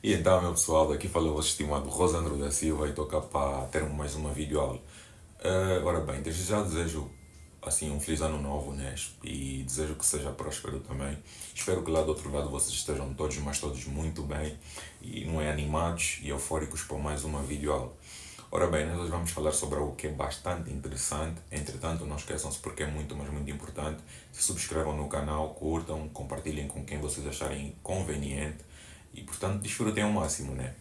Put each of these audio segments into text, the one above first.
E então, meu pessoal, daqui fala o vosso estimado Rosandro da Silva e estou cá para ter mais uma videoaula. Ora bem, desde já desejo assim um feliz ano novo, né? E desejo que seja próspero também. Espero que lá do outro lado vocês estejam todos, mas todos muito bem e não é animados e eufóricos para mais uma videoaula. Ora bem, nós hoje vamos falar sobre algo que é bastante interessante. Entretanto, não esqueçam-se porque é muito, mas muito importante. Se subscrevam no canal, curtam, compartilhem com quem vocês acharem conveniente e, portanto, desfrutem ao máximo, né?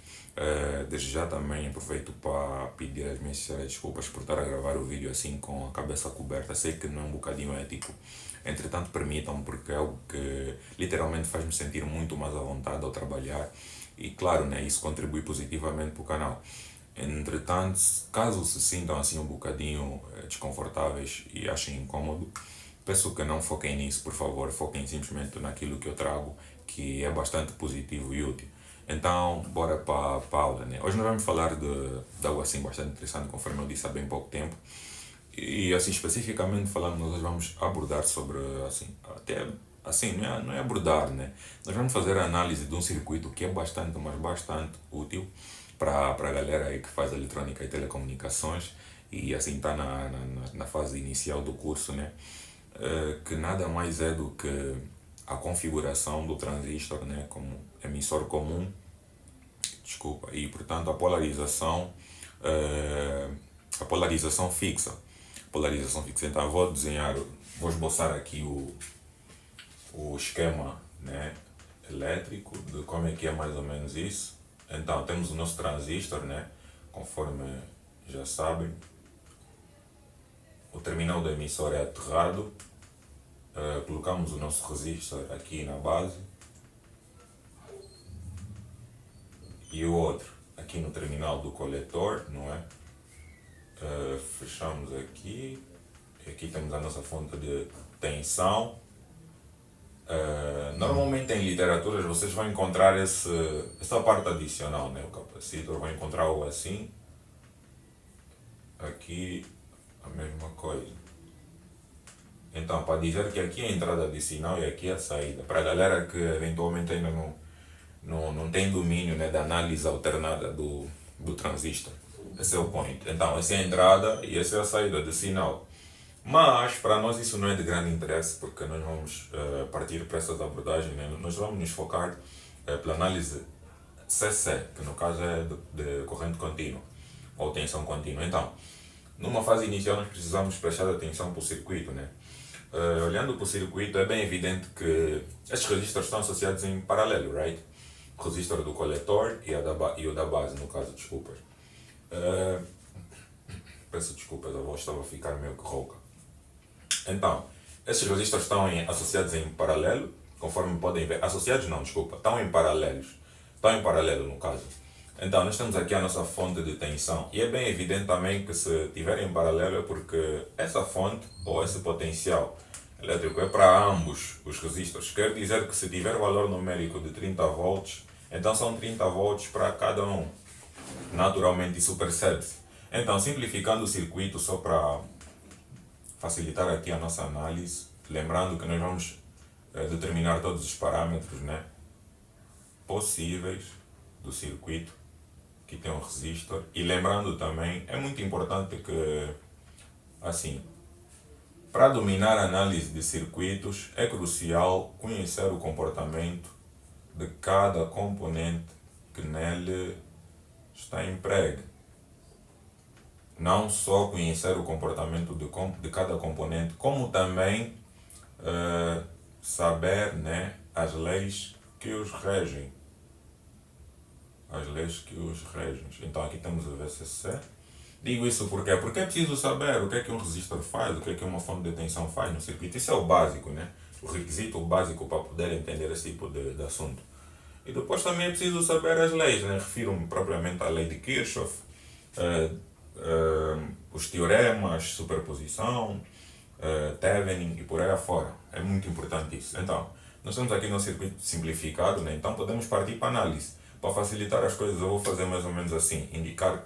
Desde já também aproveito para pedir as minhas sinceras desculpas por estar a gravar o vídeo assim com a cabeça coberta. Sei que não é um bocadinho ético, entretanto, permitam-me porque é algo que literalmente faz-me sentir muito mais à vontade ao trabalhar e, claro, né, isso contribui positivamente para o canal. Entretanto, caso se sintam assim um bocadinho desconfortáveis e achem incômodo, peço que não foquem nisso, por favor, foquem simplesmente naquilo que eu trago, que é bastante positivo e útil. Então, bora para a aula, né? Hoje nós vamos falar de algo assim bastante interessante, conforme eu disse há bem pouco tempo. E assim, especificamente falando, nós hoje vamos abordar sobre, assim, até assim, não é abordar, né? Nós vamos fazer a análise de um circuito que é bastante, mas bastante útil para a galera aí que faz eletrônica e telecomunicações e assim está na fase inicial do curso, né? Que nada mais é do que a configuração do transistor, né? Como emissor comum, desculpa, e portanto a polarização fixa. Polarização fixa. Então eu vou desenhar, vou esboçar aqui o esquema, né, elétrico de como é que é mais ou menos isso. Então temos o nosso transistor, né, conforme já sabem. O terminal do emissor é aterrado. Colocamos o nosso resistor aqui na base e o outro aqui no terminal do coletor, não é? Fechamos aqui. Aqui temos a nossa fonte de tensão. Normalmente em literaturas vocês vão encontrar essa parte adicional, né? O capacitor vai encontrar algo assim. Aqui a mesma coisa. Então, para dizer que aqui é a entrada de sinal e aqui é a saída. Para a galera que eventualmente ainda não tem domínio, né, da análise alternada do transistor. Esse é o point. Então, essa é a entrada e essa é a saída de sinal. Mas, para nós isso não é de grande interesse, porque nós vamos partir para essas abordagens, né? Nós vamos nos focar pela análise CC, que no caso é de corrente contínua, ou tensão contínua. Então, numa fase inicial nós precisamos prestar atenção para o circuito, né? Olhando para o circuito, é bem evidente que estes resistores estão associados em paralelo, right? O resistor do coletor e o da base, no caso, desculpas. Peço desculpas, a voz estava a ficar meio que rouca. Então, esses resistores estão associados em paralelo, conforme podem ver. Associados não, desculpa, estão em paralelos. Estão em paralelo, no caso. Então, nós temos aqui a nossa fonte de tensão. E é bem evidente também que se estiver em paralelo é porque essa fonte, ou esse potencial elétrico, é para ambos os resistores. Quer dizer que se tiver valor numérico de 30 volts, então são 30 volts para cada um. Naturalmente isso percebe-se. Então, simplificando o circuito só para facilitar aqui a nossa análise, lembrando que nós vamos determinar todos os parâmetros, né, possíveis do circuito que tem um resistor, e lembrando também, é muito importante que, assim, para dominar a análise de circuitos é crucial conhecer o comportamento de cada componente que nele está empregue. Não só conhecer o comportamento de cada componente, como também saber, né, as leis que os regem. As leis que os regem. Então aqui temos o VCC. Digo isso porque é preciso saber o que é que um resistor faz, o que é que uma fonte de tensão faz no circuito. Isso é o básico, né? O requisito básico para poder entender esse tipo de assunto. E depois também é preciso saber as leis, né? Refiro-me propriamente à lei de Kirchhoff, os teoremas, superposição, Thevenin e por aí afora. É muito importante isso. Então, nós estamos aqui no circuito simplificado, né? Então podemos partir para a análise. Para facilitar as coisas eu vou fazer mais ou menos assim, indicar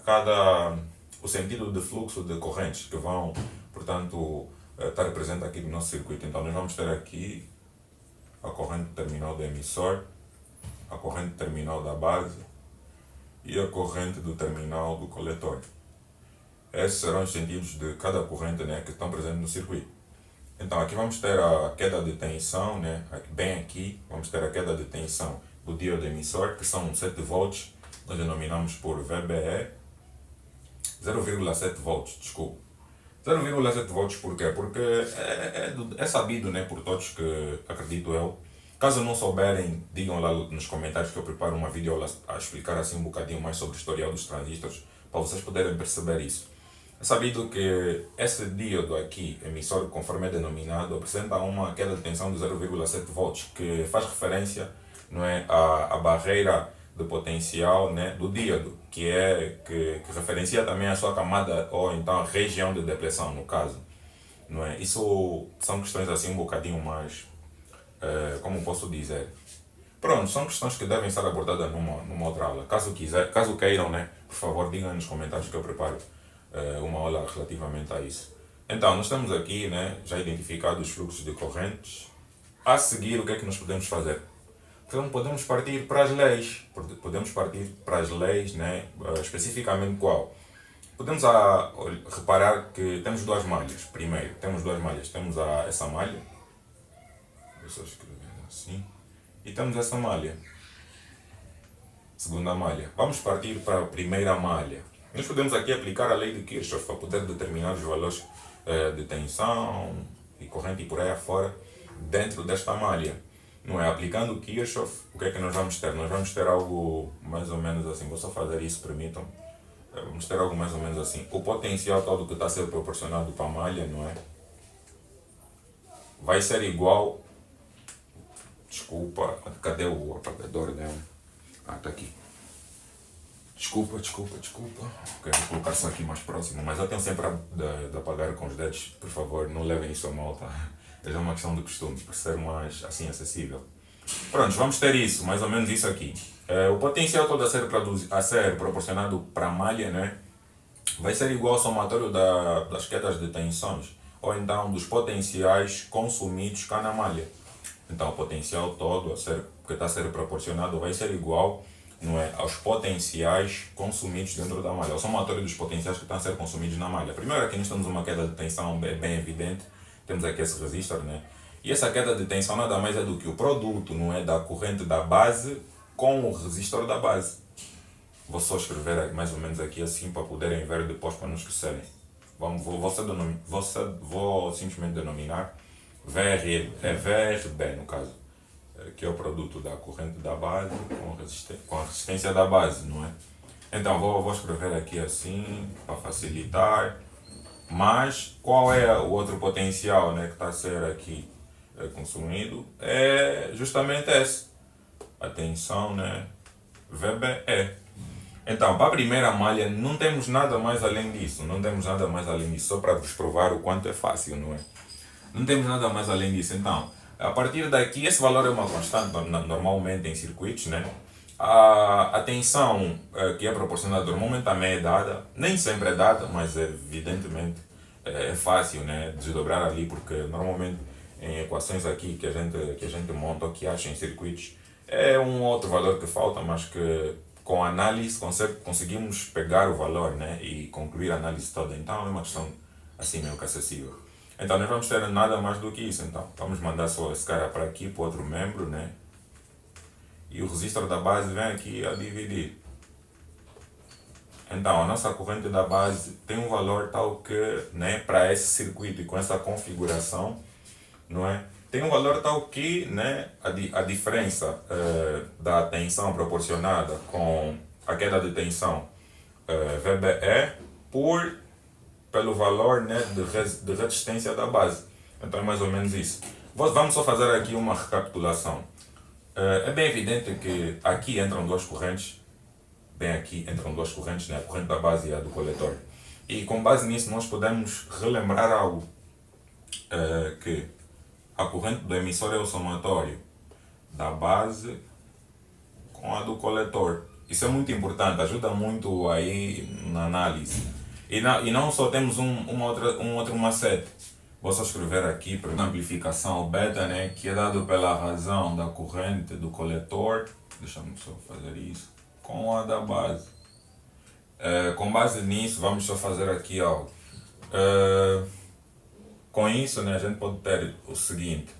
o sentido de fluxo de correntes que vão, portanto, estar presente aqui no nosso circuito. Então nós vamos ter aqui a corrente terminal do emissor, a corrente terminal da base e a corrente do terminal do coletor. Esses serão os sentidos de cada corrente, né, que estão presentes no circuito. Então aqui vamos ter a queda de tensão, né, bem aqui vamos ter a queda de tensão do diodo emissor, que são 7 volts, nós denominamos por VBE, 0,7 volts, desculpa. 0,7 volts por quê? Porque é sabido, né, por todos que, acredito eu. Caso não souberem, digam lá nos comentários que eu preparo uma videoaula a explicar assim um bocadinho mais sobre o historial dos transistores, para vocês poderem perceber isso. É sabido que esse diodo aqui, emissor, conforme é denominado, apresenta uma queda de tensão de 0,7 volts, que faz referência, não é, à barreira de potencial, né, do diodo, que referencia também a sua camada ou então a região de depressão, no caso. Não é? Isso são questões assim um bocadinho mais, como posso dizer, pronto, são questões que devem ser abordadas numa outra aula. Caso queiram, né, por favor, digam nos comentários que eu preparo uma aula relativamente a isso. Então, nós temos aqui, né, já identificados os fluxos de correntes. A seguir, o que é que nós podemos fazer? Então, podemos partir para as leis. Né, especificamente qual? Podemos reparar que temos duas malhas. Primeiro, temos duas malhas. Temos essa malha. Vou só escrever assim. E temos essa malha. Segunda malha. Vamos partir para a primeira malha. Nós podemos aqui aplicar a lei de Kirchhoff para poder determinar os valores de tensão e corrente e por aí afora dentro desta malha. Não é? Aplicando Kirchhoff, o que é que nós vamos ter? Nós vamos ter algo mais ou menos assim. Vou só fazer isso, permitam. Vamos ter algo mais ou menos assim. O potencial todo que está a ser proporcionado para a malha, não é? Vai ser igual. Desculpa, cadê o apagador dela? Está aqui. Desculpa. Ok, vou colocar só aqui mais próximo, mas eu tenho sempre de apagar com os dedos, por favor, não levem isso a mal, tá? É já uma questão de costume, para ser mais assim acessível. Pronto, vamos ter isso, mais ou menos isso aqui. O potencial todo a ser proporcionado para a malha, né, vai ser igual ao somatório das quedas de tensões, ou então dos potenciais consumidos cá na malha. Então o potencial todo que está a ser proporcionado vai ser igual, não é, aos potenciais consumidos dentro da malha, o somatório dos potenciais que estão a ser consumidos na malha. Primeiro aqui nós temos uma queda de tensão bem evidente, temos aqui esse resistor, né? E essa queda de tensão nada mais é do que o produto, não é, da corrente da base com o resistor da base. Vou só escrever mais ou menos aqui assim para poderem ver depois para não esquecerem. Vou simplesmente denominar VRB no caso, que é o produto da corrente da base com a resistência da base, não é? Então vou escrever aqui assim para facilitar. Mas qual é o outro potencial, né, que está a ser aqui consumido? É justamente esse. A tensão, né, VBE. Então, para a primeira malha não temos nada mais além disso. Só para vos provar o quanto é fácil, não é? Não temos nada mais além disso. Então, a partir daqui, esse valor é uma constante normalmente em circuitos, né? A tensão que é proporcionada normalmente também é dada, nem sempre é dada, mas evidentemente é fácil, né, desdobrar ali, porque normalmente em equações aqui que a gente monta ou que acha em circuitos, é um outro valor que falta, mas que com análise conseguimos pegar o valor, né, e concluir a análise toda. Então é uma questão assim meio que acessível. Então nós vamos ter nada mais do que isso. Então vamos mandar só esse cara para aqui, para outro membro, né? E o resistor da base vem aqui a dividir. Então a nossa corrente da base tem um valor tal que, né, para esse circuito e com essa configuração, não é? Tem um valor tal que, né, a diferença da tensão proporcionada com a queda de tensão VBE pelo valor, né, de resistência da base. Então é mais ou menos isso. Vamos só fazer aqui uma recapitulação. É bem evidente que aqui entram duas correntes, né, a corrente da base e a do coletor. E com base nisso nós podemos relembrar algo, que a corrente do emissor é o somatório da base com a do coletor. Isso é muito importante, ajuda muito aí na análise. E não só temos um outro macete. Vou só escrever aqui para a amplificação beta, né, que é dado pela razão da corrente do coletor Deixa-me só fazer isso. Com a da base. Com base nisso, vamos só fazer aqui algo. Com isso, né, a gente pode ter o seguinte,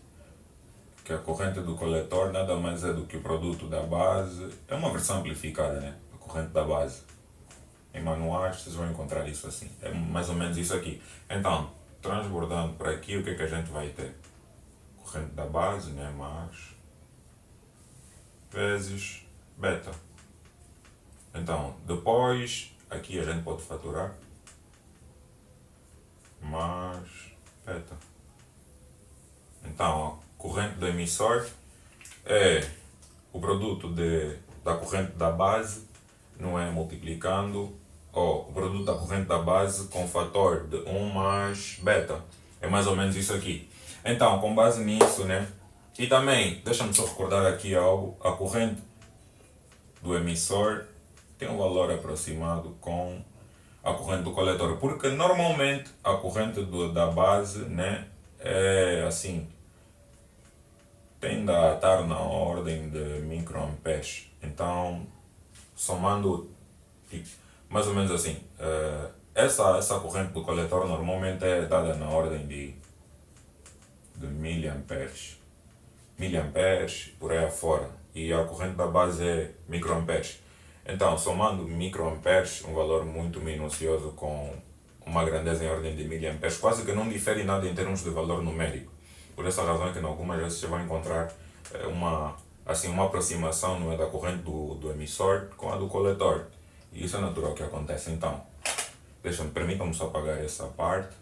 que a corrente do coletor nada mais é do que o produto da base. É uma versão amplificada, né? A corrente da base. Em manuais vocês vão encontrar isso assim. É mais ou menos isso aqui. Então, transbordando para aqui, o que é que a gente vai ter? Corrente da base, né? Mais vezes beta. Então, depois, aqui a gente pode faturar mais beta. Então, a corrente do emissor é o produto da corrente da base, não é multiplicando, ou o produto da corrente da base com o fator de 1 mais beta. É mais ou menos isso aqui. Então, com base nisso, né? E também, deixa-me só recordar aqui algo, a corrente do emissor tem um valor aproximado com a corrente do coletor, porque normalmente a corrente da base, né, é assim, tende a estar na ordem de microamperes. Então, somando, tipo, mais ou menos assim, essa corrente do coletor normalmente é dada na ordem de miliamperes, por aí afora. E a corrente da base é microamperes. Então, somando microamperes, um valor muito minucioso com uma grandeza em ordem de miliamperes, quase que não difere nada em termos de valor numérico. Por essa razão é que em algumas vezes você vai encontrar uma aproximação, não é, da corrente do emissor com a do coletor. E isso é natural que acontece. Então, permitam-me só apagar essa parte.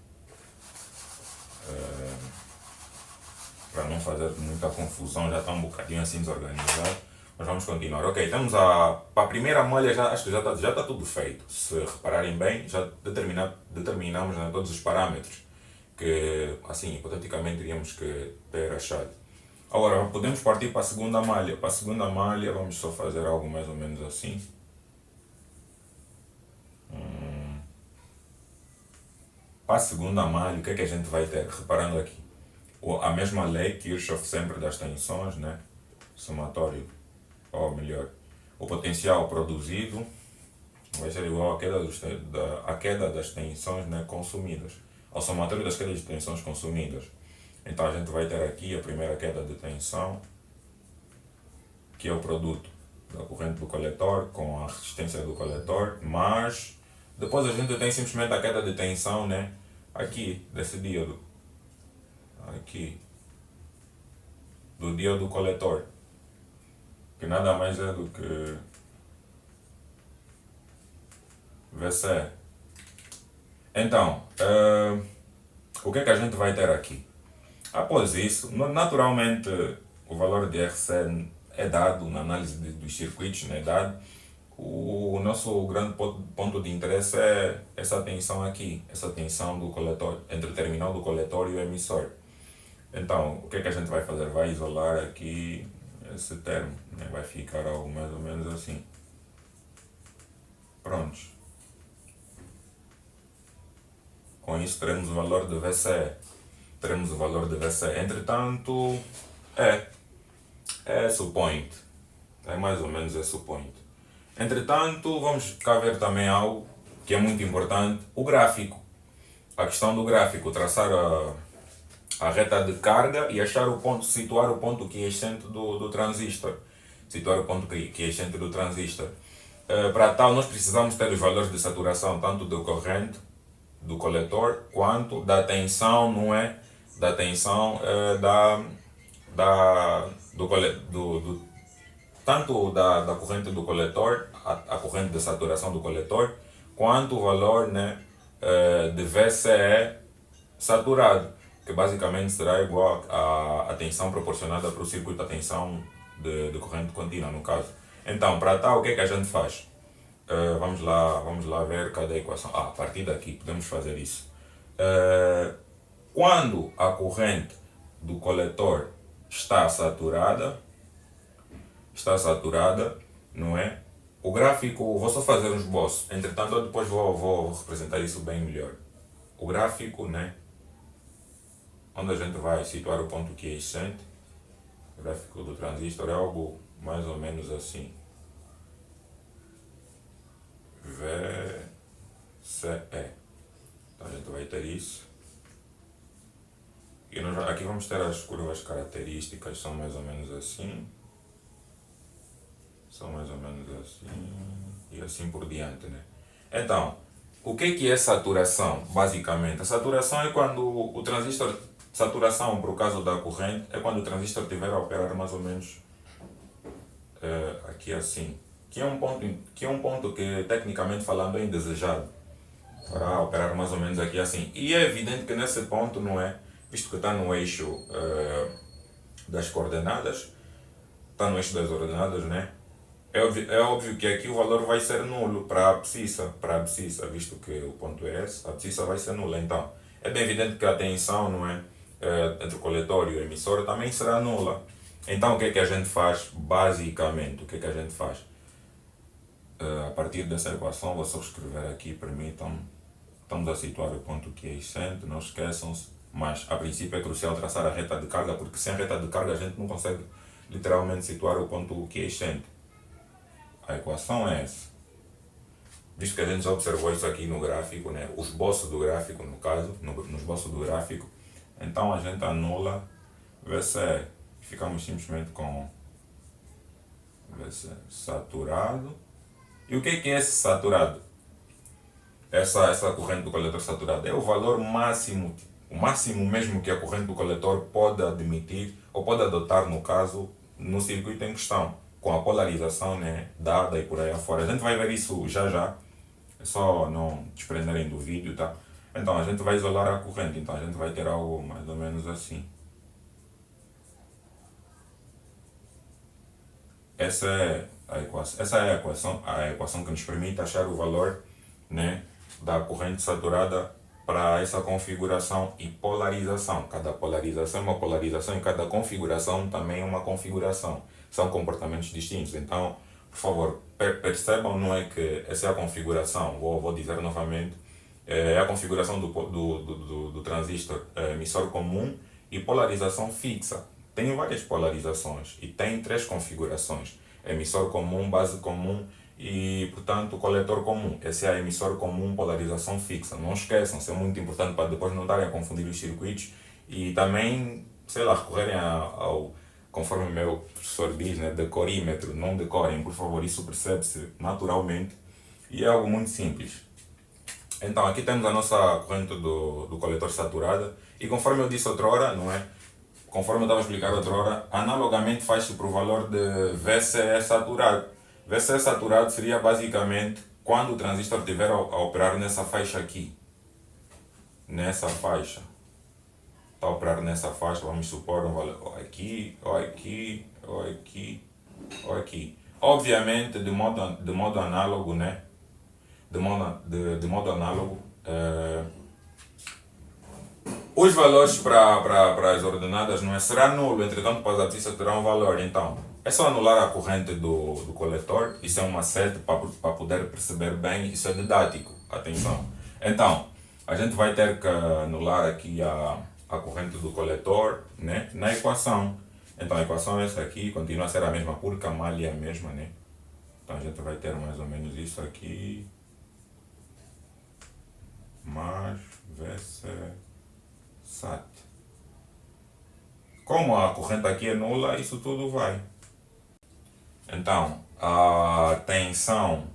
Para não fazer muita confusão, já está um bocadinho assim desorganizado. Mas vamos continuar. Ok, temos para a primeira malha, acho que já está tudo feito. Se repararem bem, já determinamos, né, todos os parâmetros que, assim, hipoteticamente teríamos que ter achado. Agora, podemos partir para a segunda malha. Para a segunda malha, vamos só fazer algo mais ou menos assim. Para a segunda malha, o que é que a gente vai ter? Reparando aqui, a mesma lei que Kirchhoff sempre das tensões, né? Somatório, ou melhor, o potencial produzido vai ser igual à queda das tensões, né, consumidas, ao somatório das quedas de tensões consumidas. Então a gente vai ter aqui a primeira queda de tensão, que é o produto da corrente do coletor com a resistência do coletor, mas depois a gente tem simplesmente a queda de tensão, né, aqui desse diodo, aqui do diodo coletor, que nada mais é do que VC. Então, o que é que a gente vai ter aqui? Após isso, naturalmente, o valor de RC é dado na análise dos circuitos, né, dado. O nosso grande ponto de interesse é essa tensão aqui, essa tensão do coletor, entre o terminal do coletor e o emissor. Então, o que é que a gente vai fazer? Vai isolar aqui esse termo, né? Vai ficar algo mais ou menos assim. Prontos. Com isso teremos o valor de VC. Teremos o valor de VC. Entretanto, é esse o point. É mais ou menos esse o point. Entretanto, vamos cá ver também algo que é muito importante, o gráfico. A questão do gráfico, traçar a reta de carga e achar o ponto, situar o ponto quiescente do transistor. Situar o ponto quiescente do transistor. Para tal, nós precisamos ter os valores de saturação, tanto do corrente, do coletor, quanto da tensão, não é? Da tensão tanto da corrente do coletor, a corrente de saturação do coletor, quanto o valor, né, de VCE saturado, que basicamente será igual à tensão proporcionada para o circuito, a tensão de corrente contínua, no caso. Então, para tal, o que é que a gente faz? Vamos lá ver cadê a equação. A partir daqui podemos fazer isso. Quando a corrente do coletor está saturada, não é? O gráfico, vou só fazer um esboço, entretanto eu depois vou representar isso bem melhor. O gráfico, né, onde a gente vai situar o ponto quiescente, o gráfico do transistor é algo mais ou menos assim. VCE. Então a gente vai ter isso. E nós aqui vamos ter as curvas características, são mais ou menos assim. São mais ou menos assim. E assim por diante, né? Então, o que é saturação, basicamente? A saturação é quando o transistor... Saturação, por causa da corrente, é quando o transistor estiver a operar mais ou menos aqui assim. Que é um ponto que, tecnicamente falando, é indesejado. Para operar mais ou menos aqui assim. E é evidente que nesse ponto, não é? Visto que está no eixo das coordenadas, está no eixo das ordenadas, né? É óbvio que aqui o valor vai ser nulo para a abscissa, visto que o ponto é esse, a abscissa vai ser nula. Então, é bem evidente que a tensão, não é? Entre o coletor e o emissor também será nula. Então, o que é que a gente faz? Basicamente, o que é que a gente faz? A partir dessa equação, vou só escrever aqui, permitam-me. Estamos a situar o ponto quiescente, não esqueçam-se. Mas, a princípio, é crucial traçar a reta de carga, porque sem reta de carga a gente não consegue literalmente situar o ponto quiescente. A equação é essa. Visto que a gente já observou isso aqui no gráfico, né? O esboço do gráfico, no caso, no esboço do gráfico, então a gente anula VCE. Ficamos simplesmente com VCE saturado. E o que é esse saturado? Essa corrente do coletor saturado é o valor máximo, o máximo mesmo que a corrente do coletor pode admitir, ou pode adotar, no caso, no circuito em questão, com a polarização, né, dada e por aí afora. A gente vai ver isso já já, é só não desprenderem do vídeo, tá? Então a gente vai isolar a corrente, então a gente vai ter algo mais ou menos assim. Essa é a equação que nos permite achar o valor, né, da corrente saturada para essa configuração e polarização. Cada polarização é uma polarização e cada configuração também é uma configuração. São comportamentos distintos. Então, por favor, percebam, não é que essa é a configuração, vou dizer novamente, é a configuração do transistor emissor comum e polarização fixa. Tem várias polarizações e tem 3 configurações: emissor comum, base comum e, portanto, coletor comum. Esse é a emissor comum, polarização fixa. Não esqueçam, isso é muito importante para depois não estarem a confundir os circuitos e também, sei lá, recorrerem ao, conforme o meu professor diz, né, decorímetro. Não decorem, por favor, isso percebe-se naturalmente e é algo muito simples. Então, aqui temos a nossa corrente do coletor saturada e, conforme eu disse outra hora, não é? Conforme eu estava a explicar outra hora, analogamente faz-se para o valor de VCE saturado. VCE saturado seria basicamente quando o transistor estiver a operar nessa faixa aqui. Nessa faixa. Está a operar nessa faixa, vamos supor um valor ou aqui, ou aqui, ou aqui, ou aqui. Obviamente, de modo análogo, né? De modo análogo, os valores para as ordenadas não é, será nulo, entretanto para as abscissas terá um valor. Então, é só anular a corrente do coletor, isso é um macete para poder perceber bem, isso é didático, atenção. Então, a gente vai ter que anular aqui a corrente do coletor, né, na equação. Então a equação é essa aqui, continua a ser a mesma, porque a malha é a mesma, né? Então a gente vai ter mais ou menos isso aqui, mais VC SAT. Como a corrente aqui é nula, isso tudo vai. Então, a tensão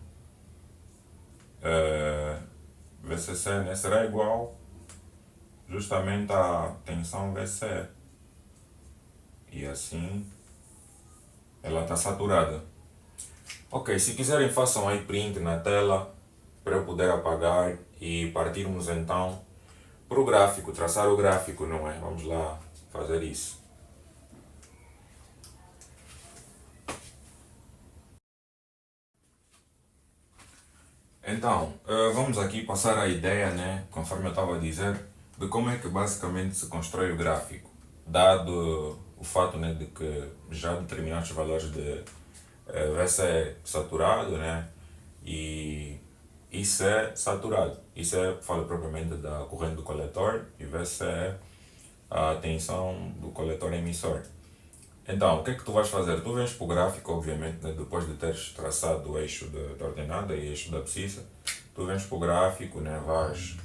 VCC, né, será igual justamente à tensão VC. E assim, ela está saturada. Ok, se quiserem façam aí print na tela, para eu poder apagar e partirmos então para o gráfico, traçar o gráfico, não é? Vamos lá fazer isso. Então, vamos aqui passar a ideia, né, conforme eu estava a dizer, de como é que basicamente se constrói o gráfico, dado o fato, né, de que já determinados valores de VC saturado, né, e IC saturado. IC fala propriamente da corrente do coletor e VC é a tensão do coletor emissor. Então, o que é que tu vais fazer? Tu vens para o gráfico, obviamente, né, depois de teres traçado o eixo da ordenada e o eixo da abscissa, tu vens para o gráfico, né, vais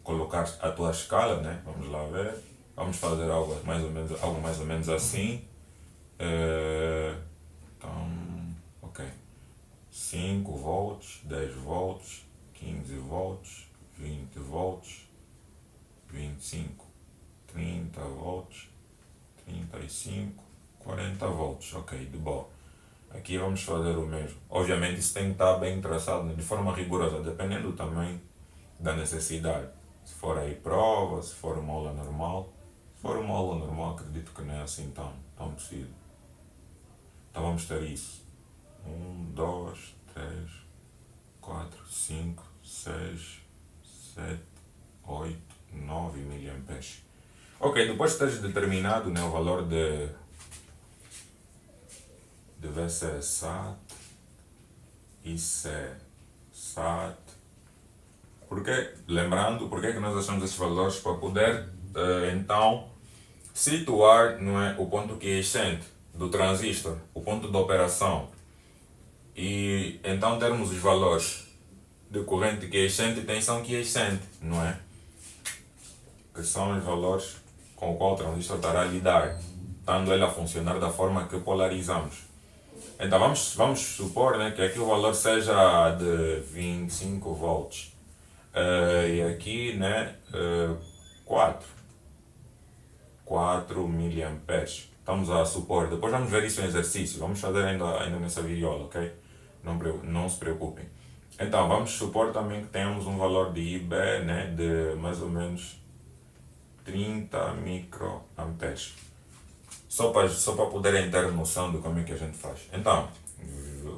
colocar a tua escala, né, vamos lá ver, vamos fazer algo mais ou menos assim. Então, ok, 5 volts, 10 volts, 15 volts, 20 volts, 25, 30 volts, 35, 40 volts, ok, de boa. Aqui vamos fazer o mesmo. Obviamente isso tem que estar bem traçado, né, de forma rigorosa, dependendo também da necessidade. Se for aí prova, se for uma aula normal. Se for uma aula normal, acredito que não é assim tão preciso. Então vamos ter isso. 1, 2, 3, 4, 5, 6, 7, 8, 9 miliamperes. Ok, depois de teres determinado, né, o valor de VC SAT, IC SAT, lembrando, porque é que nós achamos esses valores? Para poder, então, situar, não é, o ponto quiescente do transistor, o ponto de operação, e então termos os valores de corrente quiescente e tensão quiescente, não é? Que são os valores com o qual o transistor estará a lidar, estando ele a funcionar da forma que polarizamos. Então vamos supor, né, que aqui o valor seja de 25 volts. E aqui, né, 4 miliamperes. Estamos a supor. Depois vamos ver isso em exercício. Vamos fazer ainda nessa videoaula, ok? Não se preocupem. Então, vamos supor também que tenhamos um valor de IB, né, de mais ou menos 30 microamperes. Só para poderem ter noção de como é que a gente faz. Então,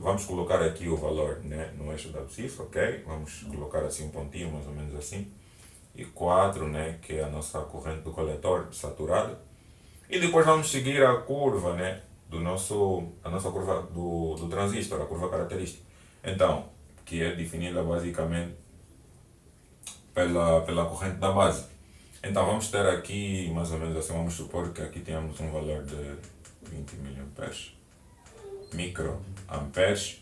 vamos colocar aqui o valor, né, no eixo da abscissa, ok? Vamos colocar assim um pontinho, mais ou menos assim. E 4, né, que é a nossa corrente do coletor saturada. E depois vamos seguir a curva, né, a nossa curva do transistor, a curva característica. Então, que é definida basicamente pela corrente da base. Então vamos ter aqui, mais ou menos assim, vamos supor que aqui temos um valor de 20 microamperes,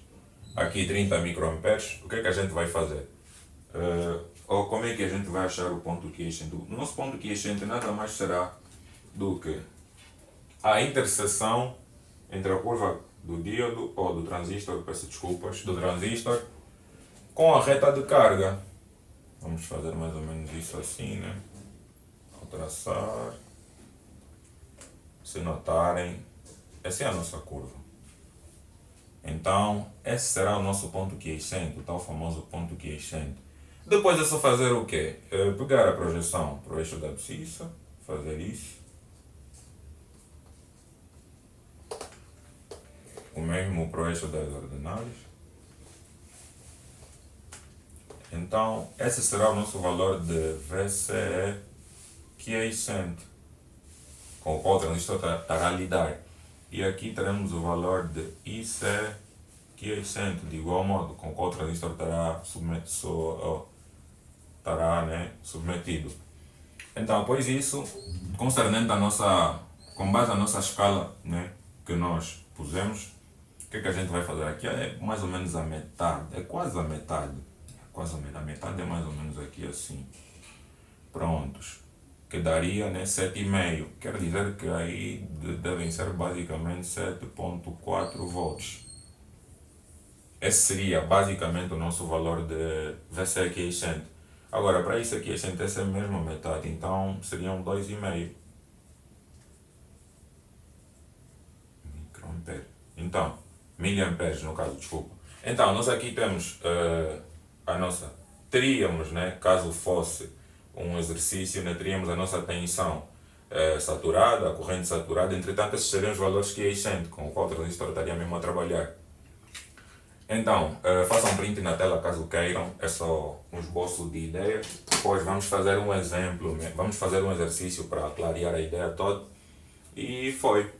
aqui 30 microamperes. O que é que a gente vai fazer? Ou como é que a gente vai achar o ponto quiescente? O nosso ponto quiescente nada mais será do que a interseção entre a curva do díodo, ou do transistor, peço desculpas, do transistor, com a reta de carga. Vamos fazer mais ou menos isso assim, né? Ao traçar, se notarem, essa é a nossa curva. Então, esse será o nosso ponto quiescente, o tal famoso ponto quiescente. Depois é só fazer o quê? Pegar a projeção para o eixo da abscissa, fazer isso. O mesmo para o eixo das ordenadas. Então, esse será o nosso valor de VCE quiescente, com o qual o transistor estará a lidar. E aqui teremos o valor de IC quiescente, de igual modo, com o qual o transistor estará submetido. Então, após isso, concernente com base na nossa escala, né, que nós pusemos, o que é que a gente vai fazer aqui? É mais ou menos a metade, é quase a metade. A metade é mais ou menos aqui assim. Prontos. Que daria, né, 7,5. Quer dizer que aí devem ser basicamente 7,4 volts. Esse seria basicamente o nosso valor de VC quiescente. Agora, para isso aqui, essa é a mesma metade, então seriam 2,5 microamperes. Então, miliamperes no caso, desculpa. Então, nós aqui temos teríamos, né, caso fosse um exercício, né, teríamos a nossa tensão saturada, a corrente saturada, entretanto esses seriam os valores quiescentes, com o qual o transistor estaria mesmo a trabalhar. Então, façam print na tela caso queiram, é só um esboço de ideia. Depois vamos fazer um exemplo, vamos fazer um exercício para clarear a ideia toda. E foi.